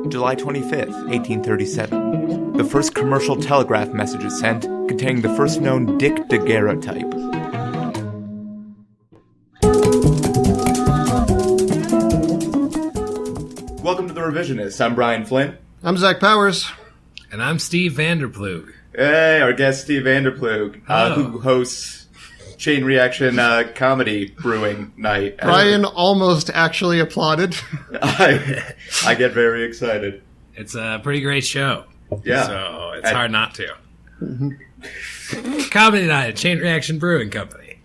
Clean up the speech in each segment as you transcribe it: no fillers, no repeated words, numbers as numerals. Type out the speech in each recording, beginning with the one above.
July 25th, 1837. The first commercial telegraph message is sent, containing the first known Dick daguerreotype. Welcome to The Revisionists. I'm Brian Flynn. I'm Zach Powers. And I'm Steve Vanderploeg. Hey, our guest Steve Vanderploeg, who hosts Chain Reaction Comedy Brewing Night. Brian almost actually applauded. I get very excited. It's a pretty great show. Yeah. So it's hard not to. Comedy Night at Chain Reaction Brewing Company.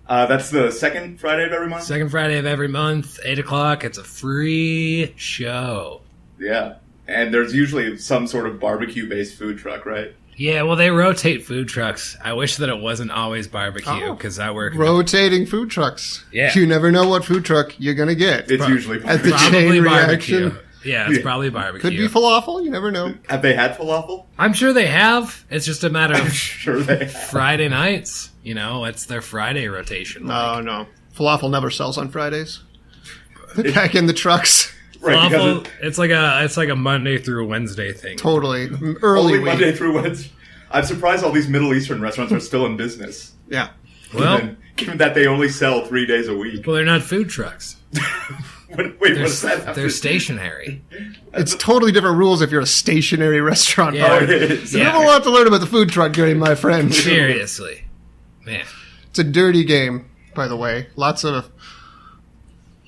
That's the second Friday of every month? Second Friday of every month, 8 o'clock. It's a free show. Yeah. And there's usually some sort of barbecue-based food truck, right? Yeah, well, they rotate food trucks. I wish that it wasn't always barbecue, because I work... Rotating food trucks. Yeah. You never know what food truck you're going to get. It's usually at the probably Chain barbecue. Reaction. Yeah, it's probably barbecue. Could be falafel. You never know. Have they had falafel? I'm sure they have. It's just a matter of Sure they have. Friday nights. You know, it's their Friday rotation. No. Falafel never sells on Fridays. Back in the trucks. Right, Falafel, it's like a Monday through Wednesday thing. Totally. Early only week. Monday through Wednesday. I'm surprised all these Middle Eastern restaurants are still in business. Yeah. Well, given that they only sell 3 days a week. they're not food trucks. Wait, what does that have They're to- stationary. It's totally different rules if you're a stationary restaurant. Yeah. Oh, it is. You have a lot to learn about the food truck game, my friend. Seriously. Man. It's a dirty game, by the way. Lots of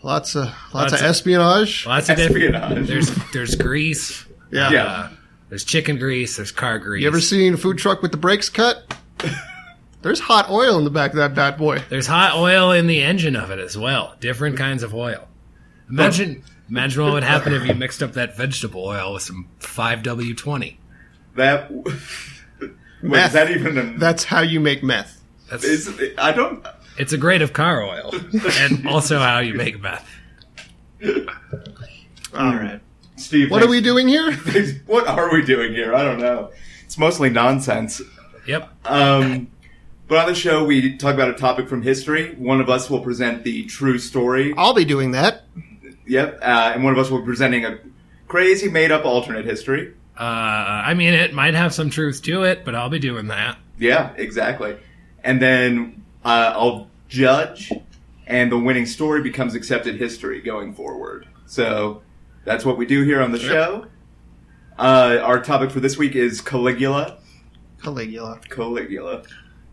espionage. Lots of different... Espionage. There's grease. Yeah. Yeah. There's chicken grease. There's car grease. You ever seen a food truck with the brakes cut? There's hot oil in the back of that bad boy. There's hot oil in the engine of it as well. Different kinds of oil. Imagine what would happen if you mixed up that vegetable oil with some 5W20. That... Wait, is that even a... That's how you make meth. I don't... It's a grade of car oil. And also how you make meth. All right. Steve, What are we doing here? What are we doing here? I don't know. It's mostly nonsense. Yep. But on the show, we talk about a topic from history. One of us will present the true story. I'll be doing that. Yep. And one of us will be presenting a crazy made-up alternate history. I mean, it might have some truth to it, but I'll be doing that. Yeah, exactly. And then I'll judge, and the winning story becomes accepted history going forward. So that's what we do here on the show. Our topic for this week is Caligula. Caligula.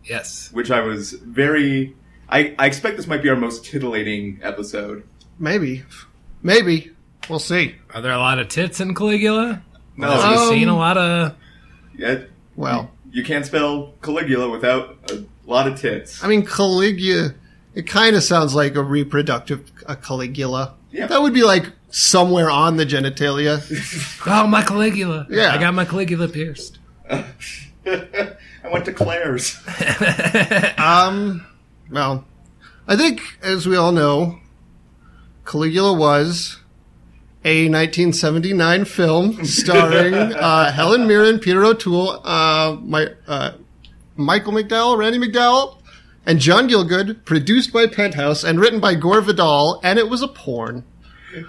Yes. Which I was very... I expect this might be our most tittillating episode. Maybe. We'll see. Are there a lot of tits in Caligula? No. Have you seen a lot of... Yeah, Well, you can't spell Caligula without a lot of tits. I mean, Caligula, it kind of sounds like a reproductive Caligula. Yeah. That would be like somewhere on the genitalia. Oh, my Caligula. Yeah. I got my Caligula pierced. I went to Claire's. Well, I think, as we all know, Caligula was a 1979 film starring Helen Mirren, Peter O'Toole, Michael McDowell, Randy McDowell, and John Gielgud, produced by Penthouse and written by Gore Vidal, and it was a porn.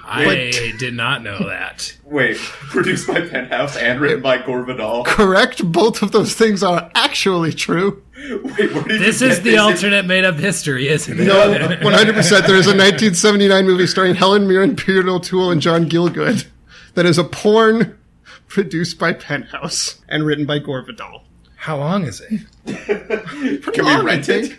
I did not know that. Wait, produced by Penthouse and written by Gore Vidal. Correct, both of those things are actually true. Wait, where did This you is get the this? alternate made-up history, isn't it? No, 100%. There is a 1979 movie starring Helen Mirren, Peter O'Toole, and John Gielgud that is a porn produced by Penthouse and written by Gore Vidal. How long is it? Can we rent it?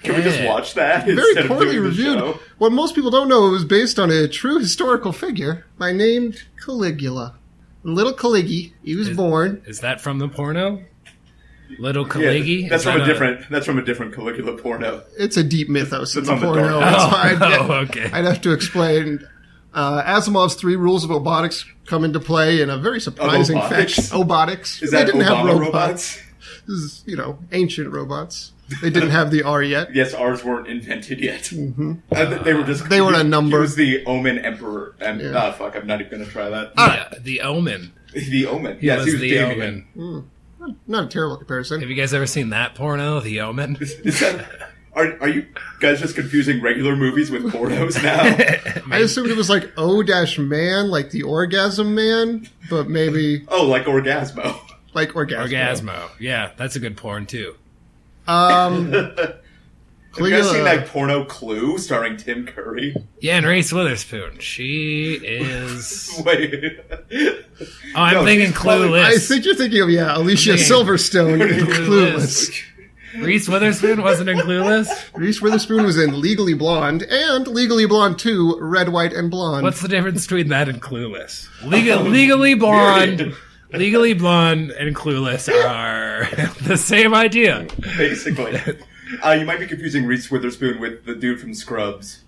Can we just watch that Very instead of poorly doing the reviewed. show? What most people don't know, it was based on a true historical figure by named Caligula. Little Caligi, he was born. Is that from the porno? Little Caligi? Yeah, that's Is from that That's from a different Caligula porno. It's a deep mythos in It's the on the porno. dark. That's why okay. I'd have to explain. Asimov's 3 rules of robotics come into play in a very surprising fashion. Obotics. Is that they didn't have Obama robots. robots? This is, ancient robots. They didn't have the R yet. Yes, ours weren't invented yet. Mm-hmm. They were just... They were a number. He was the Omen Emperor. And, Yeah. fuck, I'm not even going to try that. The Omen. The Omen. He Yes, was he was the Damien. Omen. Not a terrible comparison. Have you guys ever seen that porno, The Omen? Is that... Are you guys just confusing regular movies with pornos now? I assumed it was like O-Man, like the Orgasm Man, but maybe... Oh, like Orgasmo. Like Orgasmo. Orgasmo. Yeah, that's a good porn, too. Have you guys seen that porno Clue starring Tim Curry? Yeah, and Reese Witherspoon. She is... Wait. I'm thinking Clueless. I think you're thinking of, Alicia Silverstone in Clueless. Reese Witherspoon wasn't in Clueless? Reese Witherspoon was in Legally Blonde and Legally Blonde 2, Red, White, and Blonde. What's the difference between that and Clueless? Legally Blonde... Legally Blonde and Clueless are the same idea. Basically. You might be confusing Reese Witherspoon with the dude from Scrubs,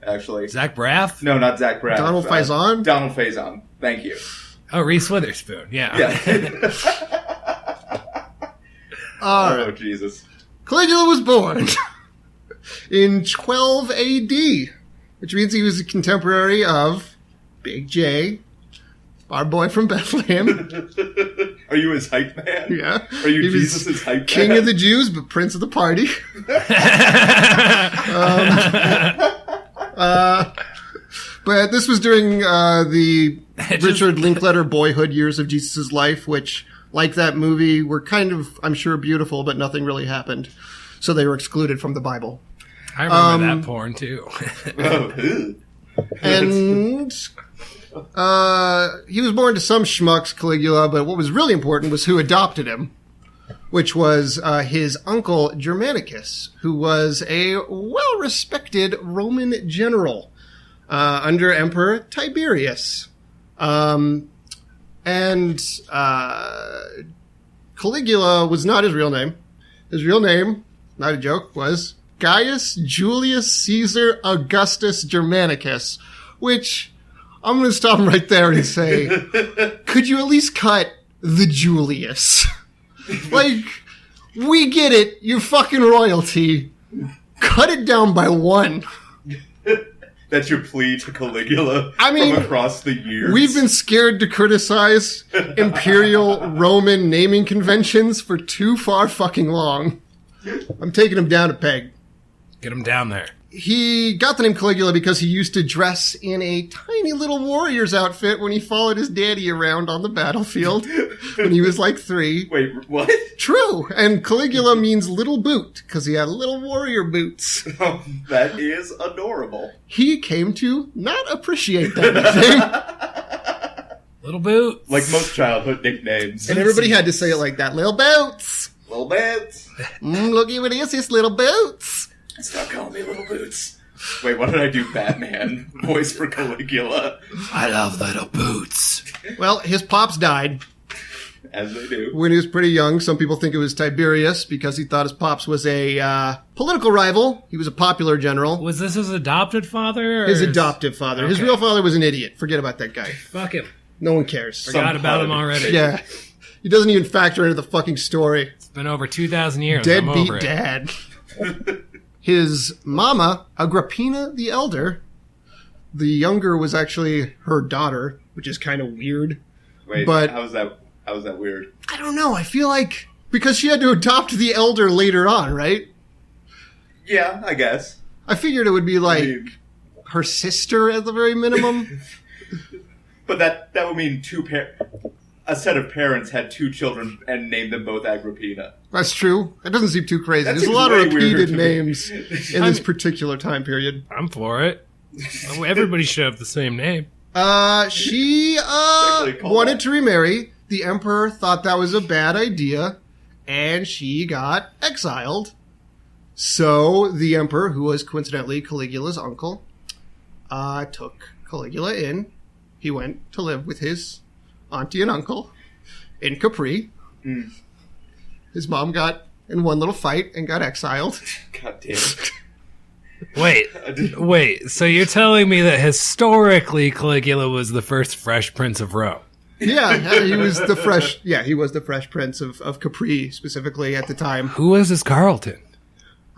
actually. Zach Braff? No, not Zach Braff. Donald Faison? Donald Faison. Thank you. Oh, Reese Witherspoon. Yeah. Oh, Jesus. Caligula was born in 12 AD, which means he was a contemporary of Big J, our boy from Bethlehem. Are you his hype man? Yeah. Are you He was Jesus' hype King man? of the Jews, but Prince of the Party. But this was during the Richard Linklater boyhood years of Jesus' life, which, like that movie, were kind of, I'm sure, beautiful, but nothing really happened. So they were excluded from the Bible. I remember that porn, too. And he was born to some schmucks, Caligula, but what was really important was who adopted him, which was his uncle Germanicus, who was a well-respected Roman general under Emperor Tiberius. And Caligula was not his real name. His real name, not a joke, was Gaius Julius Caesar Augustus Germanicus, which I'm going to stop him right there and say, could you at least cut the Julius? Like, we get it. You're fucking royalty. Cut it down by one. That's your plea to Caligula from across the years? We've been scared to criticize imperial Roman naming conventions for too far fucking long. I'm taking him down a peg. Get him down there. He got the name Caligula because he used to dress in a tiny little warrior's outfit when he followed his daddy around on the battlefield when he was like 3. Wait, what? True. And Caligula means little boot because he had little warrior boots. Oh, that is adorable. He came to not appreciate that nickname. Little Boot. Like most childhood nicknames. And everybody had to say it like that. Little boots. Little Boots. Looky what is this, little boots. Stop calling me Little Boots. Wait, why did I do Batman voice for Caligula? I love little boots. Well, his pops died As they do. when he was pretty young. Some people think it was Tiberius because he thought his pops was a political rival. He was a popular general. Was this his adopted father? Or His adoptive father. His Okay. real father was an idiot. Forget about that guy. Fuck him. No one cares. Forgot about him already. Yeah. He doesn't even factor into the fucking story. It's been over 2,000 years. I'm Deadbeat over it. dad. His mama, Agrippina the Elder, the younger was actually her daughter, which is kind of weird. Wait, But- how was that weird? I don't know. I feel like because she had to adopt the elder later on, right? Yeah, I guess. I figured it would be like I mean, her sister at the very minimum. but that would mean a set of parents had 2 children and named them both Agrippina. That's true. That doesn't seem too crazy. That There's a seems lot of way weirder repeated to me. names in this particular time period. I'm for it. Everybody should have the same name. She actually called wanted that. to remarry. The emperor thought that was a bad idea, and she got exiled. So the emperor, who was coincidentally Caligula's uncle, took Caligula in. He went to live with his auntie and uncle in Capri. Mm. His mom got in one little fight and got exiled. God damn it. Wait. So you're telling me that historically Caligula was the first Fresh Prince of Rome? Yeah, he was the fresh. Yeah, he was the Fresh Prince of Capri specifically at the time. Who was this Carlton?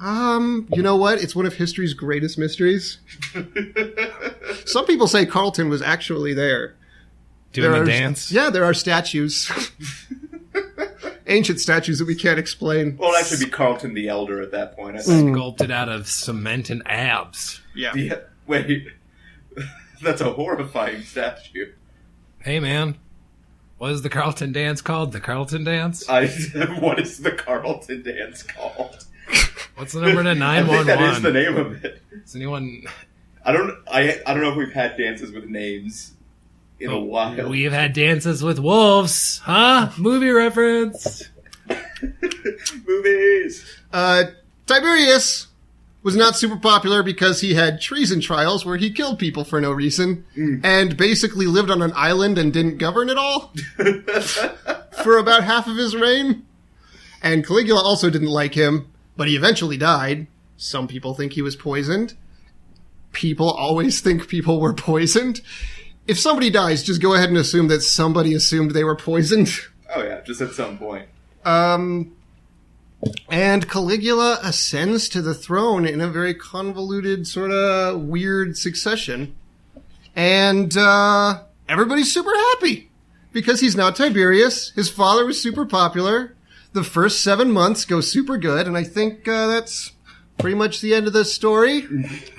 You know what? It's one of history's greatest mysteries. Some people say Carlton was actually there. Doing There the are- dance? Yeah, there are statues. ancient statues that we can't explain. Well, it'd actually be Carlton the Elder at that point, I think. Sculpted out of cement and abs. Yeah. Wait. That's a horrifying statue. Hey, man. What is the Carlton dance called? The Carlton dance? What is the Carlton dance called? What's the number to I 911? think that is the name of it. Does anyone... I don't know if we've had dances with names in a while. We've had dances with wolves. Huh? Movie reference. Movies. Tiberius was not super popular because he had treason trials where he killed people for no reason and basically lived on an island and didn't govern at all for about half of his reign. And Caligula also didn't like him, but he eventually died. Some people think he was poisoned. People always think people were poisoned. If somebody dies, just go ahead and assume that somebody assumed they were poisoned. Oh yeah, just at some point. And Caligula ascends to the throne in a very convoluted, sort of weird succession. And everybody's super happy because he's now Tiberius. His father was super popular. The first 7 months go super good, and I think that's pretty much the end of the story.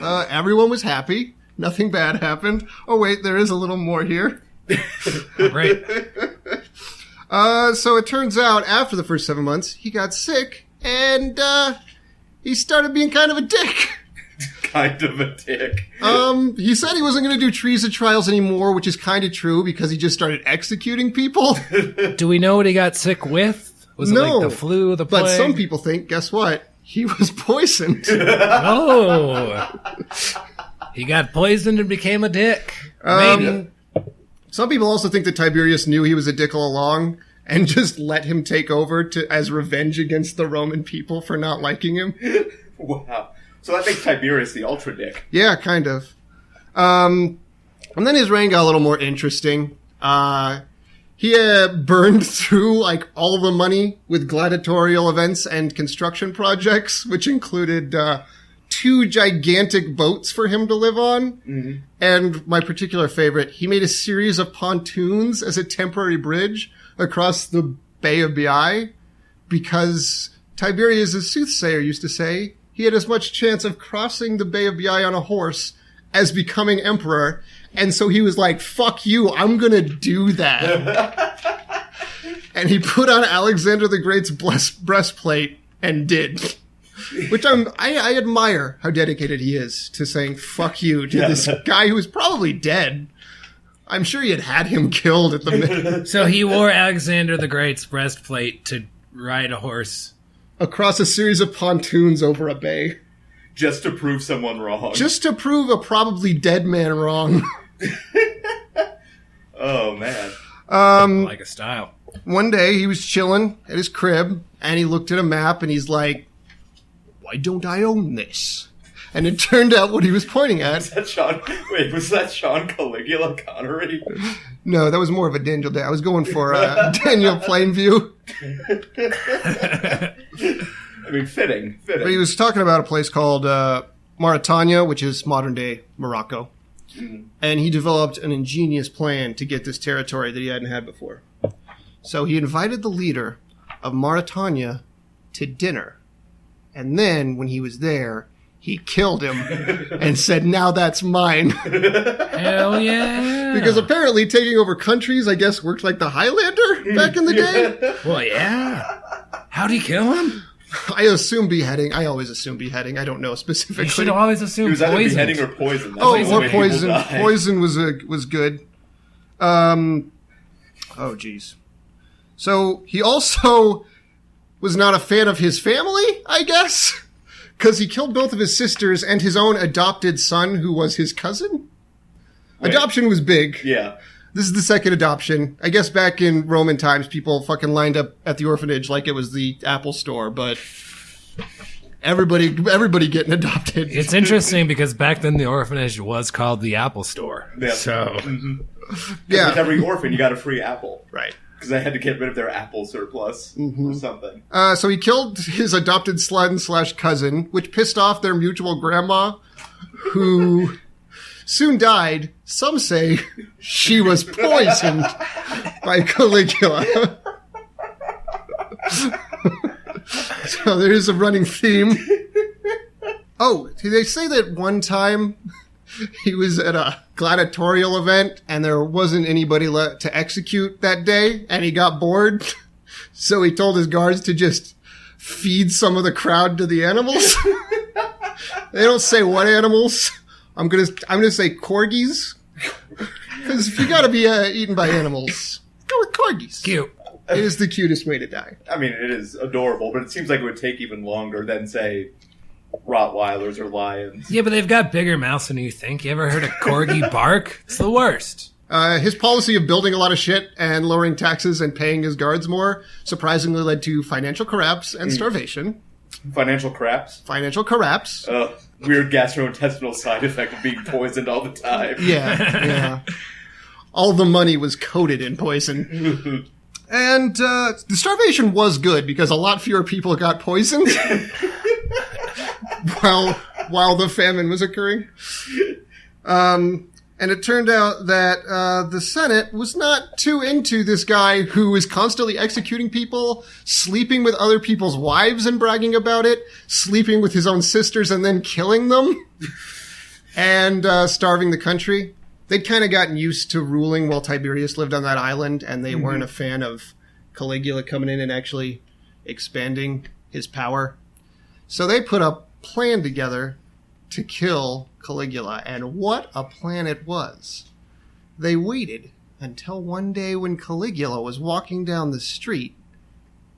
Everyone was happy. Nothing bad happened. Oh, wait, there is a little more here. Right. So it turns out after the first 7 months, he got sick and he started being kind of a dick. Kind of a dick. He said he wasn't going to do treason trials anymore, which is kind of true because he just started executing people. Do we know what he got sick with? Was it like the flu, the plague? But some people think, guess what? He was poisoned. Oh. He got poisoned and became a dick. Maybe. Some people also think that Tiberius knew he was a dick all along and just let him take over as revenge against the Roman people for not liking him. Wow. So that makes Tiberius the ultra dick. Yeah, kind of. And then his reign got a little more interesting. He burned through like all the money with gladiatorial events and construction projects, which included 2 gigantic boats for him to live on. Mm-hmm. And my particular favorite, he made a series of pontoons as a temporary bridge across the Bay of Baiae because Tiberius, a soothsayer, used to say he had as much chance of crossing the Bay of Baiae on a horse as becoming emperor. And so he was like, fuck you, I'm gonna do that. And he put on Alexander the Great's breastplate and did. Which I admire how dedicated he is to saying fuck you to this guy who was probably dead. I'm sure he had him killed at the minute. So he wore Alexander the Great's breastplate to ride a horse. Across a series of pontoons over a bay. Just to prove someone wrong. Just to prove a probably dead man wrong. Oh, man. Like a style. One day he was chilling at his crib and he looked at a map and he's like, why don't I own this? And it turned out what he was pointing at. Was that Sean Caligula Connery? No, that was more of a Daniel Day. I was going for Daniel Plainview. I mean, fitting. But he was talking about a place called Mauritania, which is modern-day Morocco. Mm. And he developed an ingenious plan to get this territory that he hadn't had before. So he invited the leader of Mauritania to dinner. And then, when he was there, he killed him and said, now that's mine. Hell yeah. Because apparently taking over countries, I guess, worked like the Highlander back in the day. Well, yeah. How'd he kill him? I assume beheading. I always assume beheading. I don't know specifically. You should always assume poison. It was either poison. beheading or poison. That's or poison. Poison was good. Oh, geez. So he also was not a fan of his family, I guess, because he killed both of his sisters and his own adopted son, who was his cousin. Wait. Adoption was big. Yeah. This is the second adoption. I guess back in Roman times, people fucking lined up at the orphanage like it was the Apple store, but everybody getting adopted. It's interesting because back then the orphanage was called the Apple store. Yeah. So, yeah. With every orphan, you got a free apple. Right. Because they had to get rid of their apple surplus or something. So he killed his adopted son/cousin, which pissed off their mutual grandma, who soon died. Some say she was poisoned by Caligula. So there is a running theme. Oh, they say that one time he was at a gladiatorial event and there wasn't anybody to execute that day and he got bored. So he told his guards to just feed some of the crowd to the animals. They don't say what animals. I'm gonna say corgis. Because if you gotta be eaten by animals, go with corgis. Cute. It is the cutest way to die. I mean, it is adorable, but it seems like it would take even longer than, say, Rottweilers or lions. Yeah, but they've got bigger mouths than you think. You ever heard a corgi bark? It's the worst. His policy of building a lot of shit and lowering taxes and paying his guards more surprisingly led to financial collapse and starvation. Financial craps? Financial collapse. Weird gastrointestinal side effect of being poisoned all the time. Yeah. All the money was coated in poison. And the starvation was good because a lot fewer people got poisoned while the famine was occurring. And it turned out that the Senate was not too into this guy who was constantly executing people, sleeping with other people's wives and bragging about it, sleeping with his own sisters and then killing them, and starving the country. They'd kind of gotten used to ruling while Tiberius lived on that island, and they weren't a fan of Caligula coming in and actually expanding his power. So they put a plan together to kill Caligula, and what a plan it was. They waited until one day when Caligula was walking down the street,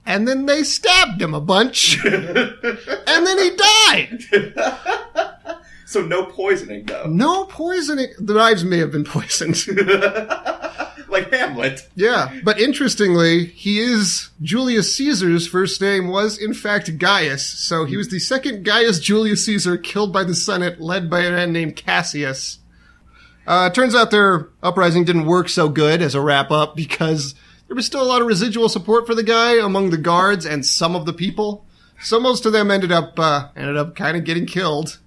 and then they stabbed him a bunch, and then he died. So no poisoning, though. No poisoning. The knives may have been poisoned. Like Hamlet. Yeah, but interestingly, Julius Caesar's first name was, in fact, Gaius. So he was the second Gaius Julius Caesar killed by the Senate, led by a man named Cassius. Turns out their uprising didn't work so good as a wrap-up because there was still a lot of residual support for the guy among the guards and some of the people. So most of them ended up kind of getting killed.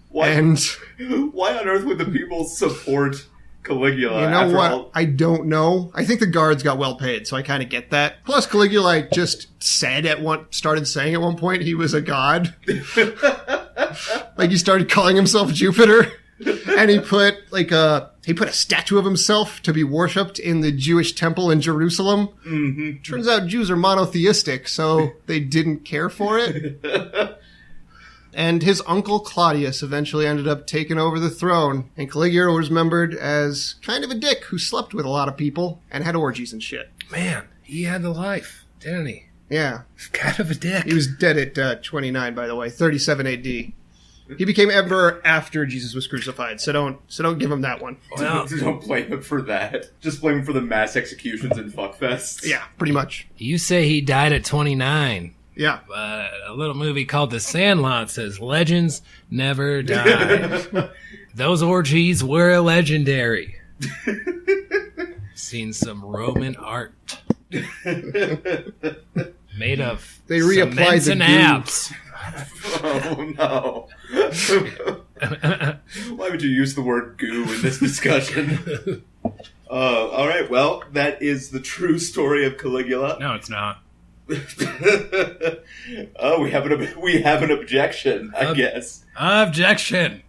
Why on earth would the people support Caligula? You know what? I don't know. I think the guards got well paid, so I kind of get that. Plus, Caligula just started saying at one point he was a god. Like he started calling himself Jupiter, and he put a statue of himself to be worshipped in the Jewish temple in Jerusalem. Mm-hmm. Turns out Jews are monotheistic, so they didn't care for it. And his uncle Claudius eventually ended up taking over the throne. And Caligula was remembered as kind of a dick who slept with a lot of people and had orgies and shit. Man, he had the life, didn't he? Yeah. Kind of a dick. He was dead at 29, by the way, 37 AD. He became emperor after Jesus was crucified, so don't give him that one. Well, don't blame him for that. Just blame him for the mass executions and fuckfests. Yeah, pretty much. You say he died at 29. Yeah. A little movie called The Sandlot says legends never die. Those orgies were legendary. Seen some Roman art. Made of they reapplied the and apps. Oh, no. Why would you use the word goo in this discussion? All right, well, that is the true story of Caligula. No, it's not. Oh, we have an objection, I guess. Objection.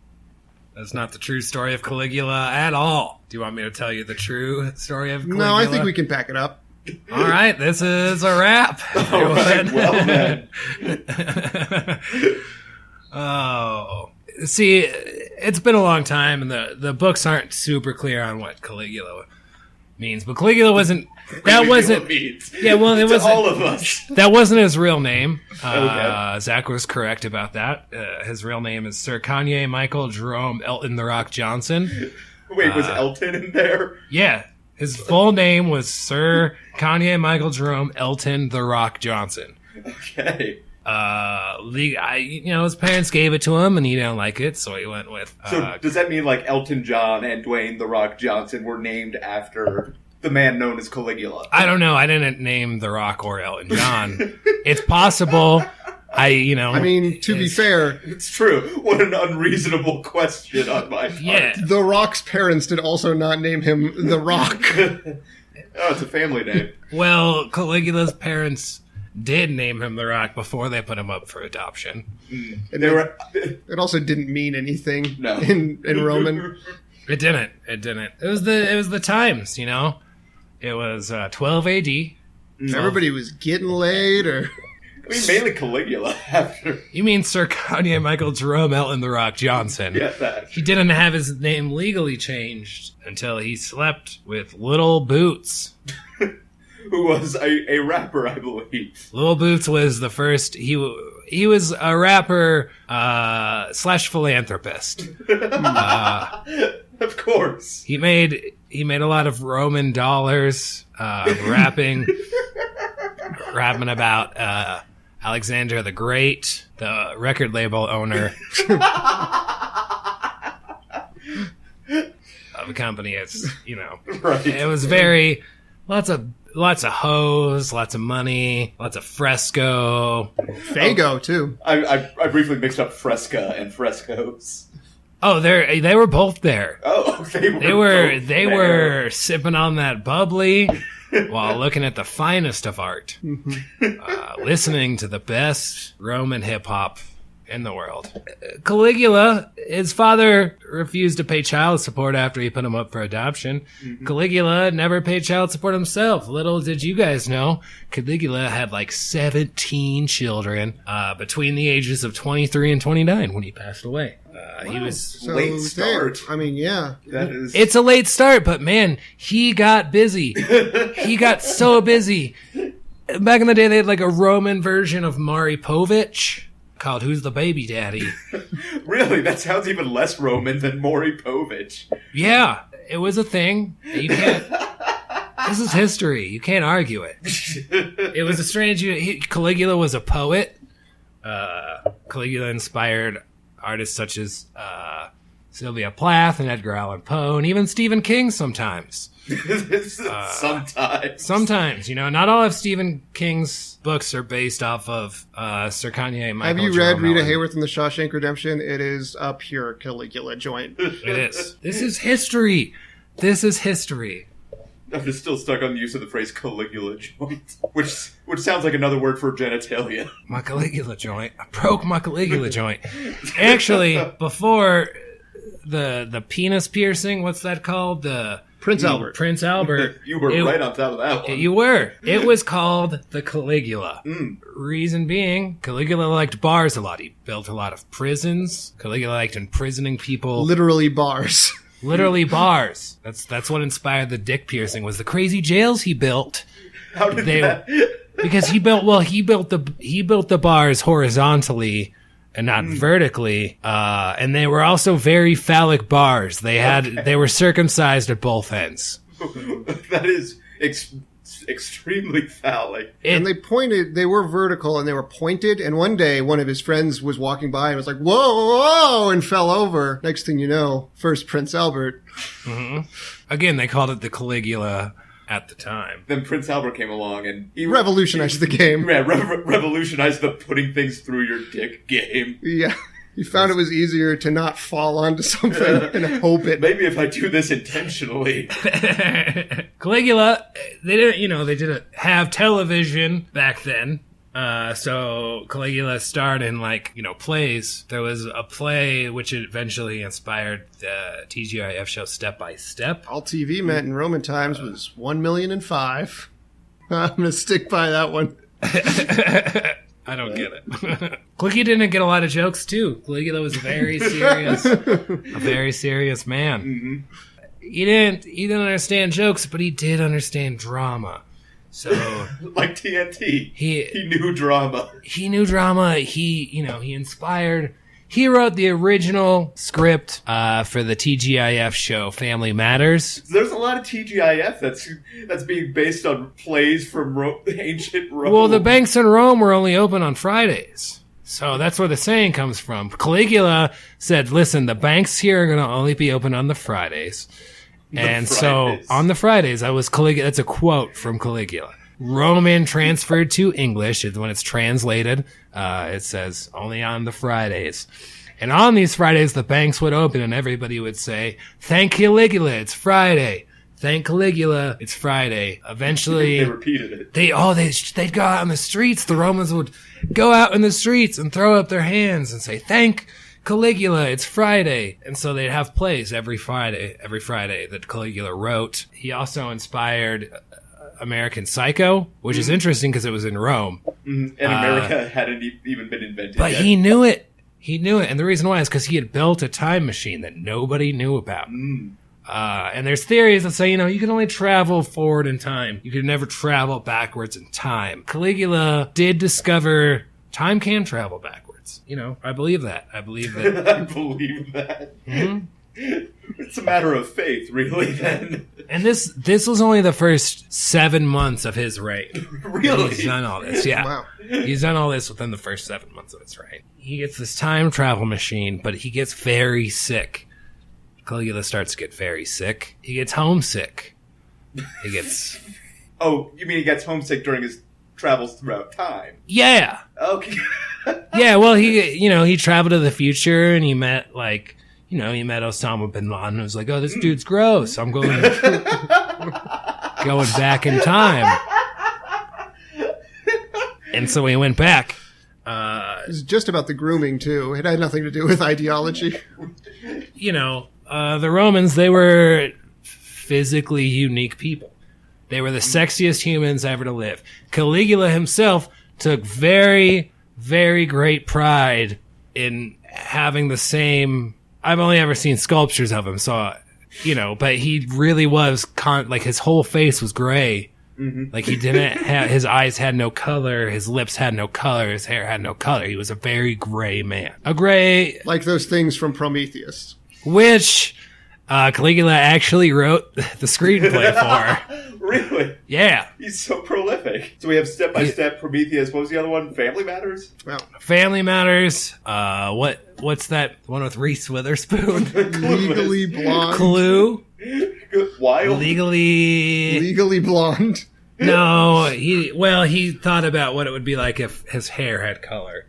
That's not the true story of Caligula at all. Do you want me to tell you the true story of Caligula? No, I think we can back it up. All right, this is a wrap. All right, well then. Oh, see, it's been a long time, and the books aren't super clear on what Caligula means. But Caligula wasn't. That wasn't. Yeah, well, it was all of us. That wasn't his real name. Okay. Zach was correct about that. His real name is Sir Kanye Michael Jerome Elton the Rock Johnson. Wait, was Elton in there? Yeah, his full name was Sir Kanye Michael Jerome Elton the Rock Johnson. Okay. His parents gave it to him, and he didn't like it, so he went with. So does that mean like Elton John and Dwayne the Rock Johnson were named after the man known as Caligula? I don't know. I didn't name The Rock or Elton John. It's possible. I mean, to be fair, it's true. What an unreasonable question on my part. Yeah. The Rock's parents did also not name him The Rock. Oh, it's a family name. Well, Caligula's parents did name him The Rock before they put him up for adoption. And it also didn't mean anything in Roman. It didn't. It was the times, you know. It was 12 AD. Everybody was getting laid, or I mean, mainly Caligula. After you mean Sir Kanye Michael Jerome Elton The Rock Johnson? yeah, that. He didn't have his name legally changed until he slept with Little Boots. Who was a rapper, I believe. Little Boots was the first. He was a rapper slash philanthropist. Of course. He made a lot of Roman dollars rapping about Alexander the Great, the record label owner of a company. It's, you know, Right. It was very lots of hoes, lots of money, lots of fresco. Fago too. I briefly mixed up Fresca and Frescoes. Oh, they were both there. Oh, They were sipping on that bubbly while looking at the finest of art, listening to the best Roman hip hop in the world. Caligula, his father refused to pay child support after he put him up for adoption. Caligula never paid child support himself. Little did you guys know, Caligula had like 17 children between the ages of 23 and 29 when he passed away. He was So late start. I mean, yeah. That is. It's a late start, but man, he got busy. He got so busy. Back in the day, they had like a Roman version of Maury Povich called Who's the Baby Daddy? Really? That sounds even less Roman than Maury Povich. Yeah, it was a thing. You can't. This is history. You can't argue it. It was a strange. Caligula was a poet. Caligula inspired artists such as Sylvia Plath and Edgar Allan Poe, and even Stephen King sometimes. Sometimes, you know, not all of Stephen King's books are based off of Sir Kanye Michael. Have you read Jerome Rita Allen. Hayworth in The Shawshank Redemption? It is a pure Caligula joint. It is. This is history. This is history. I'm just still stuck on the use of the phrase Caligula joint, which sounds like another word for genitalia. My Caligula joint. I broke my Caligula joint. Actually, before the penis piercing, what's that called? The Prince Albert. Prince Albert. You were right on top of that one. You were. It was called the Caligula. Reason being, Caligula liked bars a lot. He built a lot of prisons. Caligula liked imprisoning people. Literally bars. Literally bars. That's what inspired the dick piercing, was the crazy jails he built. How did that? Because he built the bars horizontally and not vertically, and they were also very phallic bars. They were circumcised at both ends. That is extremely phallic. And they were vertical and they were pointed. And one day, one of his friends was walking by and was like, whoa, whoa, and fell over. Next thing you know, first Prince Albert. Again, they called it the Caligula at the time. Then Prince Albert came along and he Revolutionized the game. Yeah, revolutionized the putting things through your dick game. Yeah. He found it was easier to not fall onto something and hope it. Maybe if I do this intentionally. Caligula, they didn't have television back then. So Caligula starred in plays. There was a play which eventually inspired the TGIF show Step by Step. All TV meant in Roman times was 1,000,005. I'm going to stick by that one. I don't get it. Caligula didn't get a lot of jokes too. Caligula was a very serious man. Mm-hmm. He didn't understand jokes, but he did understand drama. So like TNT. He knew drama. He knew drama. He inspired. He wrote the original script for the TGIF show Family Matters. There's a lot of TGIF that's being based on plays from ancient Rome. Well, the banks in Rome were only open on Fridays. So that's where the saying comes from. Caligula said, listen, the banks here are going to only be open on the Fridays. So on the Fridays, Caligula. That's a quote from Caligula. Roman transferred to English. When it's translated, it says only on the Fridays. And on these Fridays, the banks would open and everybody would say, thank Caligula, it's Friday. Thank Caligula, it's Friday. Eventually, They repeated it. They'd go out in the streets. The Romans would go out in the streets and throw up their hands and say, "Thank Caligula, it's Friday." And so they'd have plays every Friday that Caligula wrote. He also inspired American Psycho, which is interesting because it was in Rome. And America hadn't even been invented But yet. he knew it. He knew it. And the reason why is because he had built a time machine that nobody knew about. And there's theories that say, you can only travel forward in time. You can never travel backwards in time. Caligula did discover time can travel backwards. I believe that. I believe that. I believe that. It's a matter of faith, really, then. And this was only the first 7 months of his reign. Really? He's done all this, yeah. Wow. He's done all this within the first 7 months of his reign. He gets this time travel machine, but he gets very sick. Caligula starts to get very sick. He gets homesick. He gets... Oh, you mean he gets homesick during his travels throughout time? Yeah! Okay. Yeah, well, he traveled to the future, and he met, he met Osama bin Laden, and was like, "Oh, this dude's gross. I'm going back in time." And so he went back. It was just about the grooming, too. It had nothing to do with ideology. The Romans, they were physically unique people. They were the sexiest humans ever to live. Caligula himself took very, very great pride in having the same... I've only ever seen sculptures of him, so, but he really was, his whole face was gray. Mm-hmm. Like, he didn't have... His eyes had no color, his lips had no color, his hair had no color. He was a very gray man. A gray... Like those things from Prometheus. Which Caligula actually wrote the screenplay for. Really? Yeah. He's so prolific. So we have Step by Step, Prometheus. What was the other one? Family Matters? Well, Family Matters. What's that one with Reese Witherspoon? Legally Blonde. Clue. Wild? Legally Blonde. No, he thought about what it would be like if his hair had color.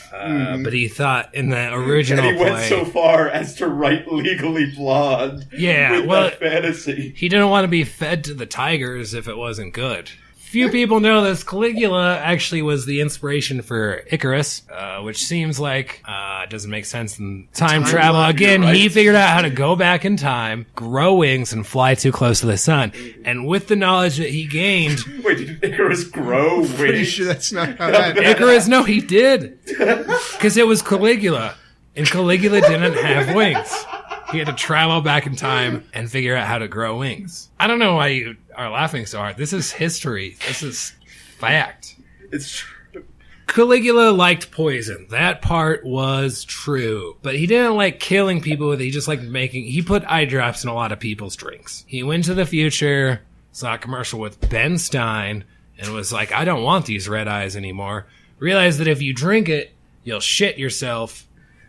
But he thought in the original and he play... went so far as to write Legally Blonde. Yeah, with that fantasy. He didn't want to be fed to the tigers if it wasn't good. Few people know this. Caligula actually was the inspiration for Icarus, which seems like doesn't make sense in time travel. Again, right. He figured out how to go back in time, grow wings, and fly too close to the sun. And with the knowledge that he gained... Wait, did Icarus grow wings? Pretty sure that's not how that... Icarus, no, he did. Because it was Caligula. And Caligula didn't have wings. He had to travel back in time and figure out how to grow wings. I don't know why you are laughing so hard. This is history. This is fact. It's true. Caligula liked poison. That part was true. But he didn't like killing people with it. He just liked he put eye drops in a lot of people's drinks. He went to the future, saw a commercial with Ben Stein, and was like, I don't want these red eyes anymore. Realized that if you drink it, you'll shit yourself.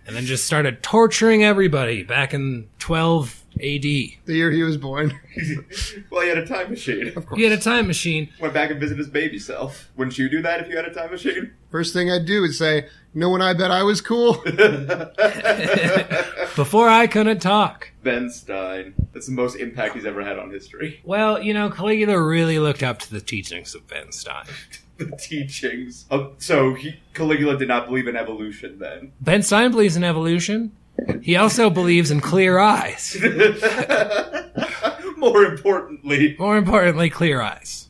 And then just started torturing everybody back in 12 AD. The year he was born. Well, he had a time machine. Of course. He had a time machine. Went back and visited his baby self. Wouldn't you do that if you had a time machine? First thing I'd do is say, when I bet I was cool? Before I couldn't talk. Ben Stein. That's the most impact he's ever had on history. Well, Caligula really looked up to the teachings of Ben Stein. The teachings. So Caligula did not believe in evolution then. Ben Stein believes in evolution. He also believes in clear eyes. More importantly, clear eyes.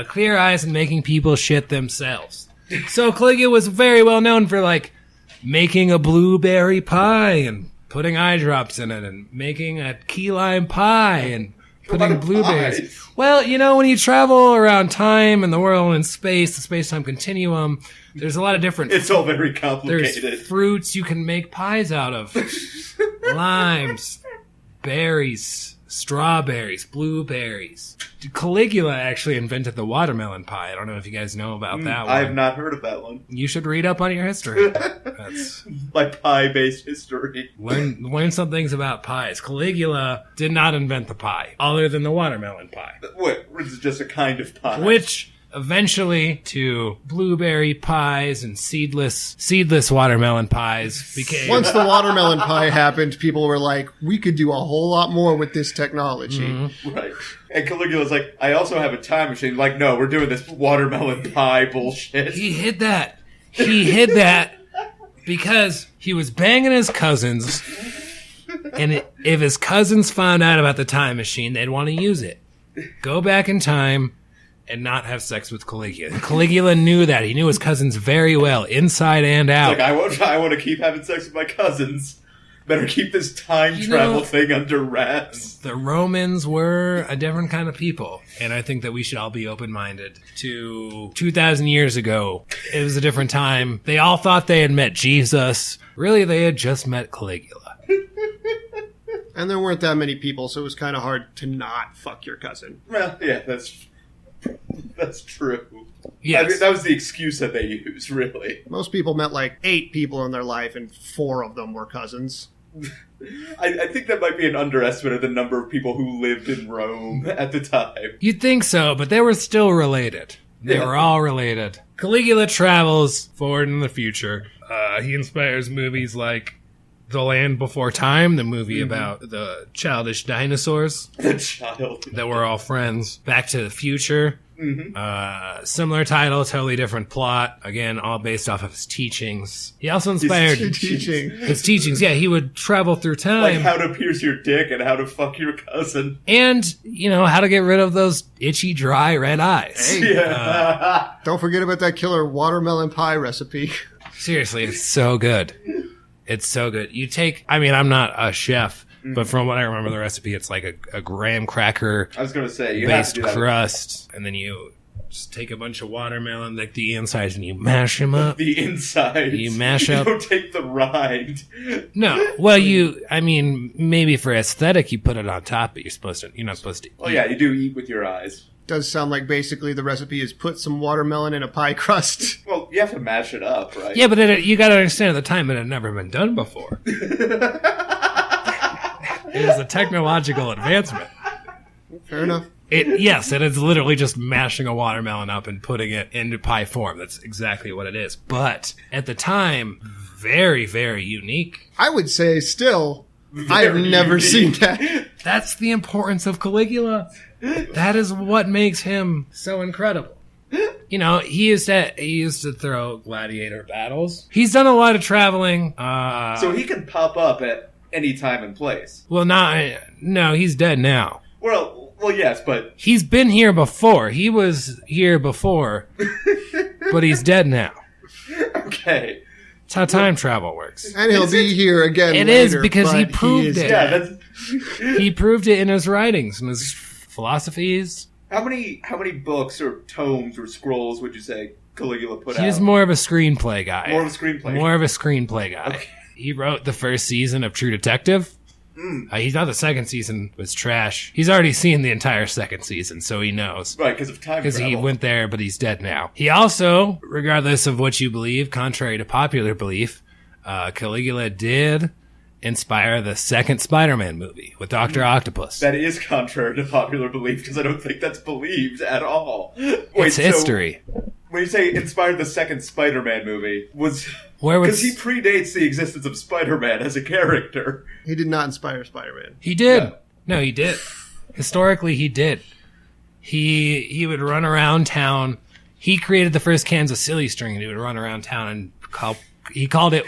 Clear eyes and making people shit themselves. So Caligula was very well known for making a blueberry pie and putting eye drops in it and making a key lime pie and putting blueberries. Pies. Well, when you travel around time and the world and space, the space-time continuum, there's a lot of different... It's all very complicated. There's fruits you can make pies out of. Limes, berries, strawberries, blueberries. Caligula actually invented the watermelon pie. I don't know if you guys know about that one. I have not heard of that one. You should read up on your history. That's like pie-based history. Learn some things about pies. Caligula did not invent the pie, other than the watermelon pie. Wait, it's just a kind of pie. Which eventually to blueberry pies and seedless watermelon pies became... Once the watermelon pie happened, people were like, we could do a whole lot more with this technology. Mm-hmm. Right. And Caligula's like, I also have a time machine. Like, no, we're doing this watermelon pie bullshit. He hid that. Because he was banging his cousins, and if his cousins found out about the time machine, they'd want to use it. Go back in time and not have sex with Caligula. And Caligula knew that. He knew his cousins very well, inside and out. Like, I want to keep having sex with my cousins. Better keep this time travel thing under wraps. The Romans were a different kind of people, and I think that we should all be open-minded to 2,000 years ago. It was a different time. They all thought they had met Jesus. Really, they had just met Caligula. And there weren't that many people, so it was kind of hard to not fuck your cousin. Well, yeah, that's true. Yes. I mean, that was the excuse that they used, really. Most people met like 8 people in their life, and 4 of them were cousins. I think that might be an underestimate of the number of people who lived in Rome at the time. You'd think so, but they were still related. They were all related. Caligula travels forward in the future. He inspires movies like The Land Before Time, the movie about the childish dinosaurs. The child. That were all friends. Back to the Future. Similar title, totally different plot. Again, all based off of his teachings. He also inspired His teachings. Yeah, he would travel through time. Like how to pierce your dick and how to fuck your cousin. And, how to get rid of those itchy, dry red eyes. Hey, Yeah. don't forget about that killer watermelon pie recipe. Seriously, it's so good. It's so good. I'm not a chef, but from what I remember the recipe, it's like a graham cracker I was going to say, you have to based do that. crust, and then you just take a bunch of watermelon, like the insides, and you mash them up. The inside. You mash up. You don't take the rind. No, well, maybe for aesthetic, you put it on top, but you're not supposed to. Oh, yeah, you do eat with your eyes. Does sound like basically the recipe is put some watermelon in a pie crust. Well, you have to mash it up, right? Yeah, but you got to understand at the time it had never been done before. It is a technological advancement. Fair enough. It is literally just mashing a watermelon up and putting it into pie form. That's exactly what it is. But at the time, very, very unique. I would say still, I've never seen that. That's the importance of Caligula. That is what makes him so incredible. He used to throw gladiator battles. He's done a lot of traveling. So he can pop up at any time and place. Well, no, he's dead now. Well, yes, but... He's been here before. He was here before, but he's dead now. Okay. That's how time travel works. And he'll be here again It later, is because he but proved is it. dead. Yeah, He proved it in his writings and his philosophies. How many books or tomes or scrolls would you say Caligula put out? He's more of a screenplay guy. More of a screenplay. More of a screenplay guy. Okay. He wrote the first season of True Detective. He thought the second season was trash. He's already seen the entire second season, so he knows. Right, because of time Because travel. he went there, but he's dead now. He also, regardless of what you believe, contrary to popular belief, Caligula did inspire the second Spider-Man movie with Dr. Octopus. That is contrary to popular belief, because I don't think that's believed at all. It's history. When you say inspired the second Spider-Man movie, because he He predates the existence of Spider-Man as a character. He did not inspire Spider-Man. did. Yeah. No, he did. Historically, he did. He would run around town. He created the first Kansas City string, and he would run around town and he called it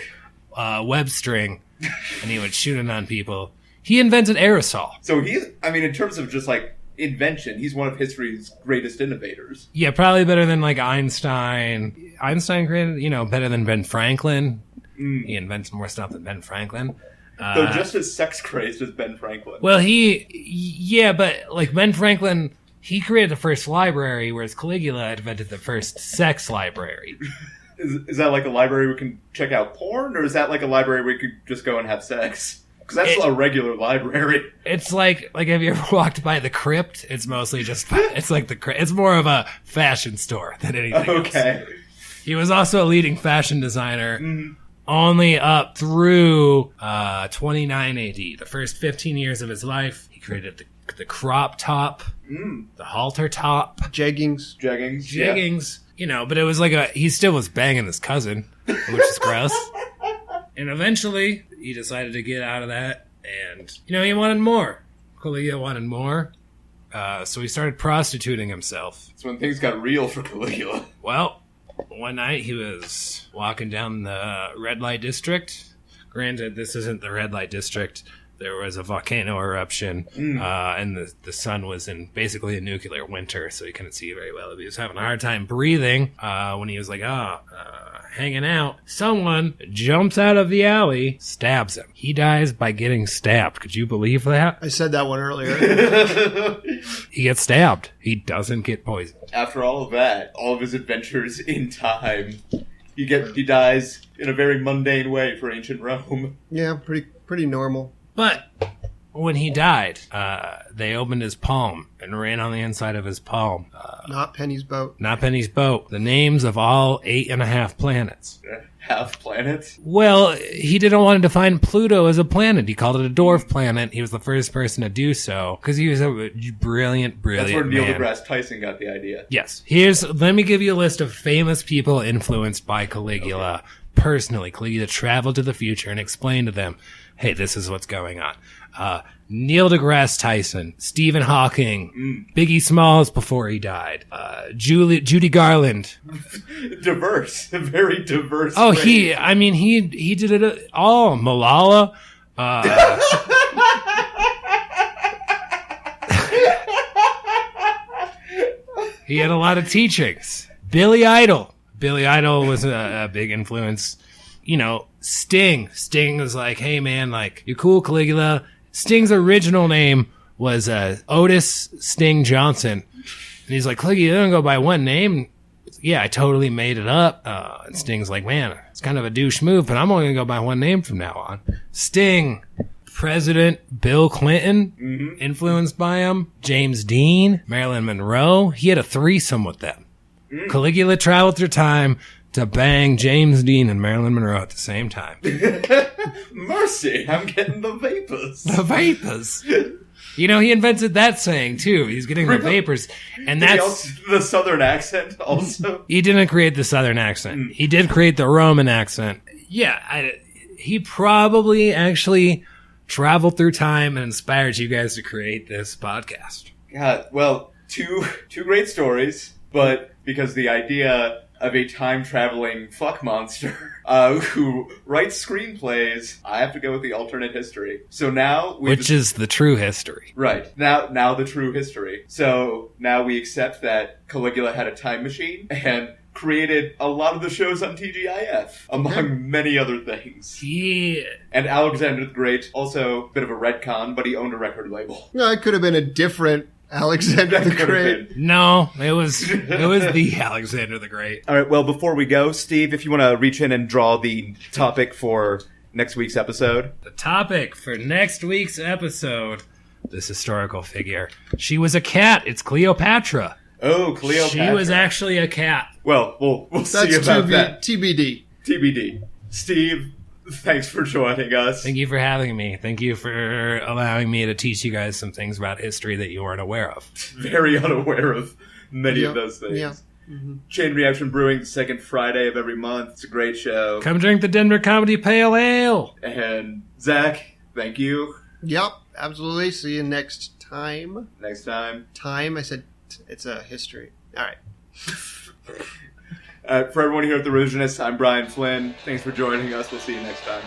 web string, and he would shoot it on people. He invented aerosol. So in terms of just like invention, he's one of history's greatest innovators. Yeah, probably better than like Einstein. Einstein created, better than Ben Franklin. He invented more stuff than Ben Franklin. Though just as sex crazed as Ben Franklin. Well, but like Ben Franklin, he created the first library, whereas Caligula invented the first sex library. Is that like a library we can check out porn, or is that like a library we could just go and have sex? Because that's a regular library. It's like have you ever walked by the Crypt? It's mostly just, it's like the Crypt. It's more of a fashion store than anything else. Okay. He was also a leading fashion designer only up through 29 AD. The first 15 years of his life, he created the the crop top, the halter top, Jeggings. jeggings, but it was like he still was banging his cousin, which is gross. And eventually, he decided to get out of that, and, he wanted more. Caligula wanted more, so he started prostituting himself. That's when things got real for Caligula. Well, one night he was walking down the red light district. Granted, this isn't the red light district. There was a volcano eruption, and the sun was in basically a nuclear winter, so he couldn't see very well. He was having a hard time breathing when he was like, hanging out. Someone jumps out of the alley, stabs him. He dies by getting stabbed. Could you believe that? I said that one earlier. He gets stabbed. He doesn't get poisoned. After all of that, all of his adventures in time, he dies in a very mundane way for ancient Rome. Yeah, pretty normal. But when he died, they opened his palm and ran on the inside of his palm. Not Penny's boat. Not Penny's boat. The names of all 8.5 planets. Half planets? Well, he didn't want to define Pluto as a planet. He called it a dwarf planet. He was the first person to do so because he was a brilliant That's where Neil man. deGrasse Tyson got the idea. Yes. Let me give you a list of famous people influenced by Caligula. Okay. Personally, Caligula traveled to the future and explained to them, hey, this is what's going on. Neil deGrasse Tyson, Stephen Hawking, Biggie Smalls before he died, Judy Garland. Diverse. Very diverse. Oh, he did it all. Malala. He had a lot of teachings. Billy Idol. Billy Idol was a big influence. Sting. Sting was like, hey, man, like, you're cool, Caligula. Sting's original name was Otis Sting Johnson. And he's like, Caligula, you don't go by one name. Yeah, I totally made it up. And Sting's like, man, it's kind of a douche move, but I'm only going to go by one name from now on. Sting. President Bill Clinton, influenced by him. James Dean. Marilyn Monroe. He had a threesome with them. Caligula traveled through time to bang James Dean and Marilyn Monroe at the same time. Mercy, I'm getting the vapors. The vapors. He invented that saying, too. He's getting the vapors. And that's the Southern accent, also. He didn't create the Southern accent. He did create the Roman accent. Yeah, he probably actually traveled through time and inspired you guys to create this podcast. God, well, two great stories, but because the idea of a time-traveling fuck monster who writes screenplays, I have to go with the alternate history. So now which is the true history. Right. Now the true history. So now we accept that Caligula had a time machine and created a lot of the shows on TGIF, among many other things. Yeah. And Alexander the Great, also a bit of a retcon, but he owned a record label. No, it could have been a different Alexander the Great. No, it was the Alexander the Great. All right, well, before we go, Steve, if you want to reach in and draw the topic for next week's episode. The topic for next week's episode, this historical figure. She was a cat. It's Cleopatra. Oh, Cleopatra. She was actually a cat. Well, we'll see about that. TBD. TBD. Steve, thanks for joining us. Thank you for having me. Thank you for allowing me to teach you guys some things about history that you weren't aware of. Very unaware of many of those things. Yeah. Mm-hmm. Chain Reaction Brewing, the second Friday of every month. It's a great show. Come drink the Denver Comedy Pale Ale. And Zach, thank you. Yep, absolutely. See you next time. Next time. Time, I said it's a history. All right. For everyone here at The Revisionist, I'm Brian Flynn. Thanks for joining us. We'll see you next time.